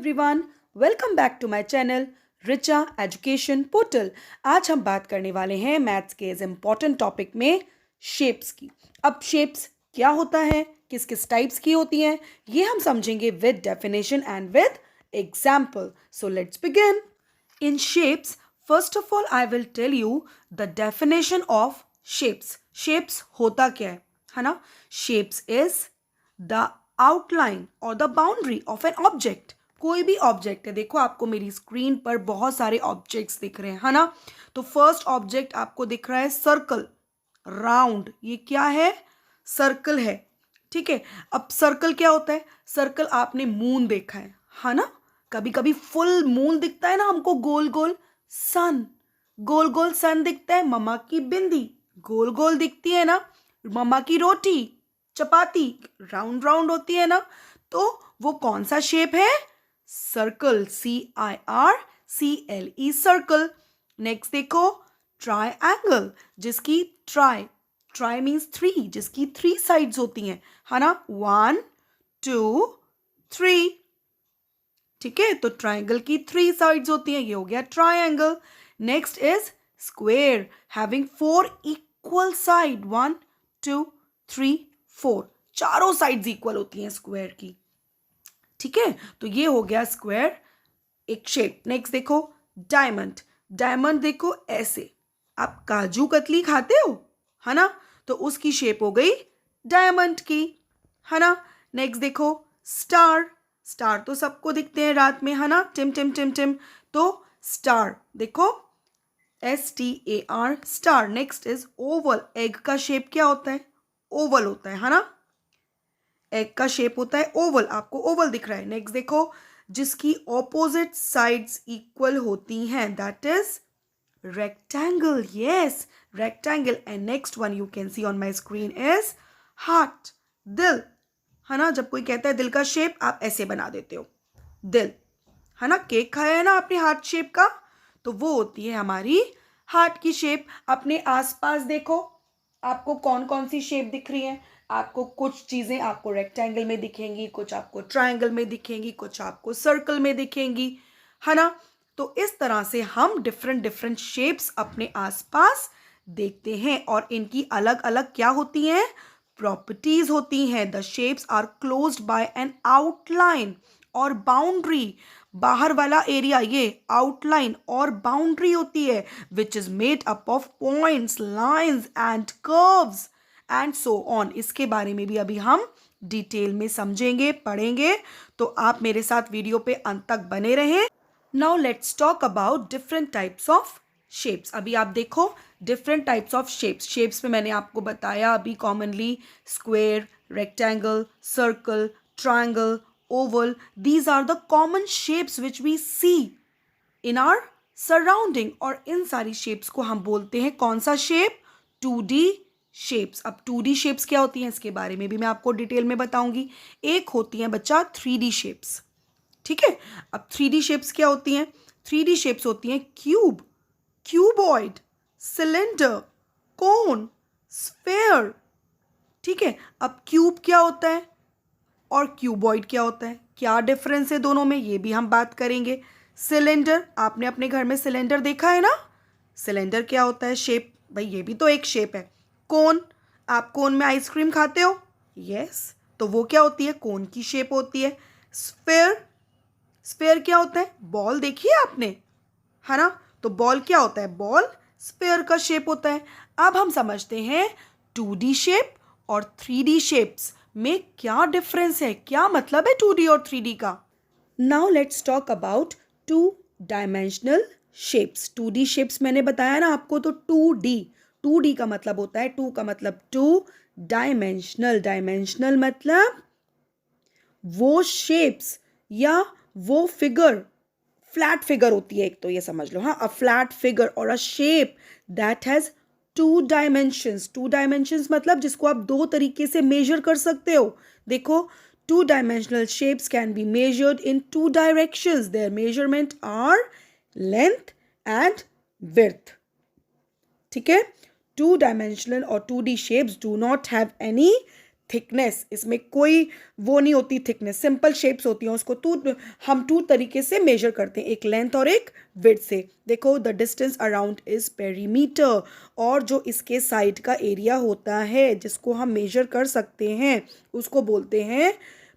Everyone, welcome back to my channel Richa Education Portal. आज हम बात करने वाले हैं मैथ्स के इस इम्पॉर्टेंट टॉपिक में शेप्स की। अब शेप्स क्या होता है, किस किस टाइप्स की होती हैं, ये हम समझेंगे with definition and with example. So let's begin. In shapes, first of all I will tell you the definition of shapes. Shapes होता क्या है ना। शेप्स इज द आउटलाइन और the boundary of an object. कोई भी object है, देखो आपको मेरी स्क्रीन पर बहुत सारे ऑब्जेक्ट्स दिख रहे हैं, है ना। तो फर्स्ट ऑब्जेक्ट आपको दिख रहा है सर्कल, राउंड। ये क्या है? सर्कल है, ठीक है। अब सर्कल क्या होता है? सर्कल आपने मून देखा है ना। कभी कभी फुल मून दिखता है ना हमको, गोल गोल सन, गोल गोल सन दिखता है। मम्मा की बिंदी गोल गोल दिखती है ना। मम्मा की रोटी, चपाती राउंड राउंड होती है ना। तो वो कौन सा शेप है? Circle, CIRCLE, circle. नेक्स्ट देखो ट्राइंगल, जिसकी ट्राई मीन्स थ्री, जिसकी थ्री साइड्स होती हैं, है ना। 1 2 3, ठीक है। तो ट्राइंगल की थ्री साइड्स होती हैं, ये हो गया triangle. Next is square, having 4 equal side, 1 2 3 4, चारों साइड्स इक्वल होती हैं स्क्वायर की, ठीक है। तो ये हो गया स्क्वायर, एक शेप। नेक्स्ट देखो डायमंड। डायमंड देखो ऐसे, आप काजू कतली खाते हो, है ना, तो उसकी शेप हो गई डायमंड की, है ना। नेक्स्ट देखो स्टार। स्टार तो सबको दिखते हैं रात में, है ना, टिम टिम टिम टिम। तो स्टार देखो STAR, star. Next is Oval. Egg का शेप क्या होता है? ओवल होता है ना। एग का शेप होता है ओवल, आपको ओवल दिख रहा है। नेक्स्ट देखो जिसकी ऑपोजिट साइड्स इक्वल होती हैं, that is rectangle. Yes, rectangle. And next one you can see on my screen is heart, दिल, है ना। जब कोई कहता है दिल का शेप, आप ऐसे बना देते हो दिल, है ना। केक खाया है ना आपने हार्ट शेप का, तो वो होती है हमारी हार्ट की शेप। अपने आसपास देखो आपको कौन कौन सी शेप दिख रही है। आपको कुछ चीजें आपको रेक्टेंगल में दिखेंगी, कुछ आपको ट्रायंगल में दिखेंगी, कुछ आपको सर्कल में दिखेंगी, है ना। तो इस तरह से हम डिफरेंट डिफरेंट शेप्स अपने आसपास देखते हैं, और इनकी अलग अलग क्या होती हैं? प्रॉपर्टीज होती हैं। The shapes are closed by an outline और बाउंड्री। बाहर वाला एरिया ये आउटलाइन और बाउंड्री होती है, which is made up of points, lines and curves and so on. इसके बारे में भी अभी हम डिटेल में समझेंगे, पढ़ेंगे। तो आप मेरे साथ वीडियो पे अंत तक बने रहें। Now let's talk about different types of shapes. अभी आप देखो different types of shapes. Shapes में मैंने आपको बताया अभी commonly square, rectangle, circle, triangle, oval. These are the common shapes which we see in our surrounding. और इन सारी shapes को हम बोलते हैं कौन सा शेप? 2D shapes. अब 2D shapes क्या होती हैं, इसके बारे में भी मैं आपको डिटेल में बताऊंगी। एक होती हैं बच्चा 3D shapes, ठीक है। अब 3D shapes क्या होती हैं? 3D shapes होती हैं क्यूब, क्यूबॉइड, सिलेंडर, कोन, स्फेयर, ठीक है। अब क्यूब क्या होता है और क्यूबॉइड क्या होता है, क्या डिफरेंस है दोनों में, ये भी हम बात करेंगे। सिलेंडर, आपने अपने घर में सिलेंडर देखा है ना। सिलेंडर क्या होता है? शेप, भाई ये भी तो एक शेप है। कोन, आप कोन में आइसक्रीम खाते हो, यस, तो वो क्या होती है? कोन की शेप होती है। स्फेयर, स्फेयर क्या होता है? बॉल देखी है आपने, है ना, तो बॉल क्या होता है? बॉल स्फेयर का शेप होता है। अब हम समझते हैं 2D शेप और 3D शेप्स में क्या डिफरेंस है, क्या मतलब है 2D और 3D का। Now let's talk about 2 dimensional shapes. 2D shapes मैंने बताया ना आपको, तो 2D, 2D का मतलब होता है, 2 का मतलब 2, डायमेंशनल, डायमेंशनल मतलब वो शेप्स या वो फिगर, फ्लैट फिगर होती है एक, तो ये समझ लो, हाँ, अ फ्लैट फिगर और अ shape that has 2 dimensions. 2 dimensions मतलब जिसको आप दो तरीके से मेजर कर सकते हो। देखो 2 dimensional shapes can be measured in 2 directions. Their measurement are length and width, ठीक है। 2 डायमेंशनल और 2D shapes do not have any thickness, इसमें कोई वो नहीं होती थिकनेस, सिंपल शेप्स होती हैं, उसको हम टू तरीके से मेजर करते हैं, एक लेंथ और एक विड्थ से। देखो the distance around is perimeter, और जो इसके साइड का एरिया होता है जिसको हम मेजर कर सकते हैं उसको बोलते हैं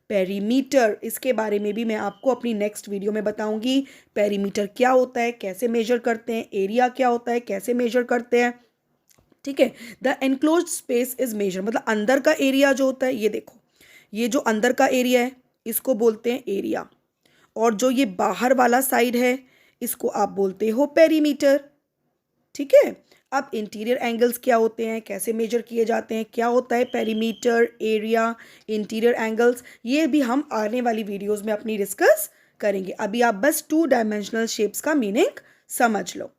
पेरीमीटर। इसके बारे में भी मैं आपको अपनी नेक्स्ट वीडियो में बताऊंगी, पेरीमीटर क्या होता है, कैसे मेजर करते हैं, एरिया क्या होता है, कैसे मेजर करते हैं। ठीक है, the enclosed space is measure, मतलब अंदर का एरिया जो होता है, ये देखो ये जो अंदर का एरिया है इसको बोलते हैं एरिया, और जो ये बाहर वाला साइड है इसको आप बोलते हो पेरीमीटर। ठीक है, अब इंटीरियर एंगल्स क्या होते हैं, कैसे मेजर किए जाते हैं, क्या होता है पेरीमीटर, एरिया, इंटीरियर एंगल्स, ये भी हम आने वाली वीडियोस में अपनी डिस्कस करेंगे। अभी आप बस 2 डायमेंशनल शेप्स का मीनिंग समझ लो।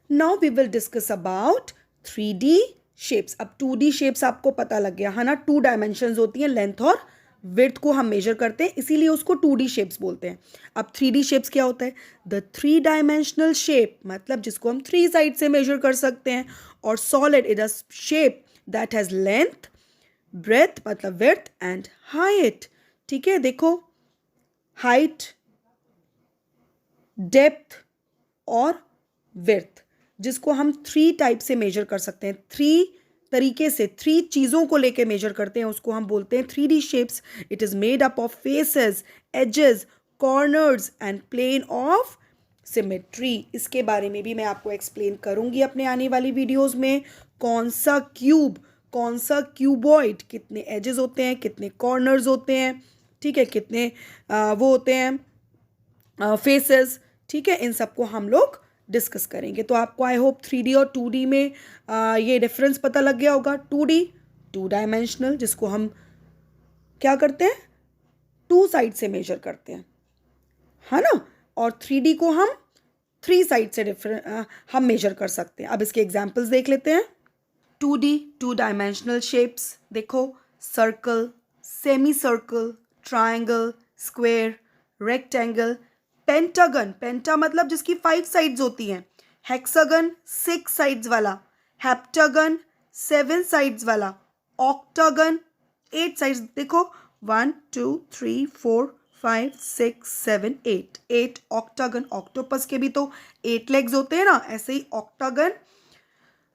Now we will discuss about 3D shapes. अब 2D शेप्स आपको पता लग गया है ना, 2 डायमेंशंस होती हैं, लेंथ और विड्थ को हम मेजर करते हैं, इसीलिए उसको 2D शेप्स बोलते हैं। अब 3D शेप्स क्या होता है, द 3 डायमेंशनल शेप, मतलब जिसको हम 3 साइड से मेजर कर सकते हैं, और solid is a shape that has length, breadth मतलब विड्थ एंड हाइट। ठीक है, देखो हाइट, डेप्थ और विड्थ, जिसको हम 3 टाइप से मेजर कर सकते हैं, 3 तरीके से 3 चीज़ों को लेके मेजर करते हैं, उसको हम बोलते हैं 3D shapes. It is made up of faces, edges, corners and plane of symmetry. इसके बारे में भी मैं आपको एक्सप्लेन करूंगी अपने आने वाली वीडियोस में, कौन सा क्यूब, कौन सा क्यूबॉइड, कितने एजेस होते हैं, कितने कॉर्नर्स होते हैं, ठीक है, कितने वो होते हैं फेसेस। ठीक है, इन सबको हम लोग डिस्कस करेंगे। तो आपको आई होप 3D और 2D में ये डिफरेंस पता लग गया होगा। 2D 2 डायमेंशनल, जिसको हम क्या करते हैं 2 साइड से मेजर करते हैं, है ना, और 3D को हम 3 साइड से हम मेजर कर सकते हैं। अब इसके एग्जांपल्स देख लेते हैं। 2D 2 डायमेंशनल शेप्स, देखो circle, semi circle, triangle, square, rectangle, pentagon, penta मतलब जिसकी 5 साइड्स होती हैं, हेक्सागन 6 साइड्स वाला, हेप्टागन 7 साइड्स वाला, ऑक्टागन 8 साइड्स, देखो 1 2 3 4 5 6 7 8 ऑक्टागन। ऑक्टोपस के भी तो 8 लेग्स होते हैं ना, ऐसे ही ऑक्टागन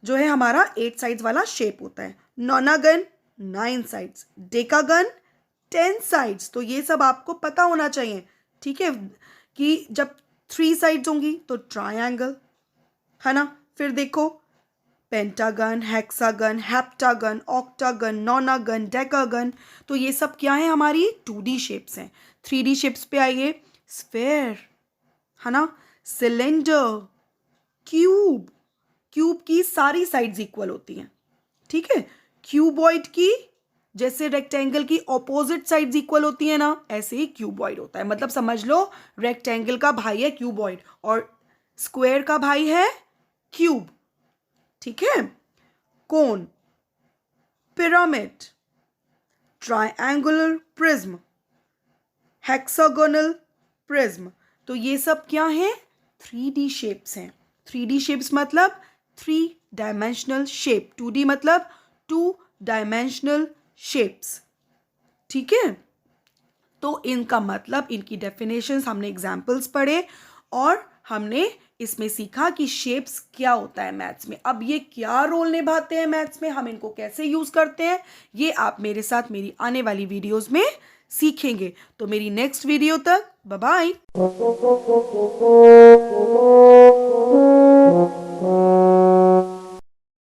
जो है हमारा 8 साइड्स वाला शेप होता है। नोनागन 9 साइड्स, डेकागन 10 साइड्स। तो ये सब आपको पता होना चाहिए, ठीक है, कि जब 3 साइड्स होंगी तो ट्रायंगल, है ना। फिर देखो pentagon, hexagon, heptagon, octagon, नोनागन, decagon, तो ये सब क्या है, हमारी 2D शेप्स हैं। 3D शेप्स पे आइए, स्फेयर, है ना, सिलेंडर, क्यूब, क्यूब की सारी साइड्स इक्वल होती हैं, ठीक है। क्यूबॉइड की जैसे रेक्टेंगल की ऑपोजिट साइड्स इक्वल होती है ना, ऐसे ही क्यूबॉइड होता है। मतलब समझ लो रेक्टेंगल का भाई है क्यूबॉइड और स्क्वायर का भाई है क्यूब, ठीक है। Cone, pyramid, triangular prism, hexagonal prism, तो ये सब क्या है, 3D शेप्स हैं। 3D शेप्स मतलब 3 डायमेंशनल शेप, 2D मतलब 2 डायमेंशनल शेप्स, ठीक है। तो इनका मतलब, इनकी डेफिनेशंस हमने एग्जाम्पल्स पढ़े और हमने इसमें सीखा कि शेप्स क्या होता है मैथ्स में। अब ये क्या रोल निभाते हैं मैथ्स में, हम इनको कैसे यूज करते हैं, ये आप मेरे साथ मेरी आने वाली वीडियोस में सीखेंगे। तो मेरी नेक्स्ट वीडियो तक बाय बाय।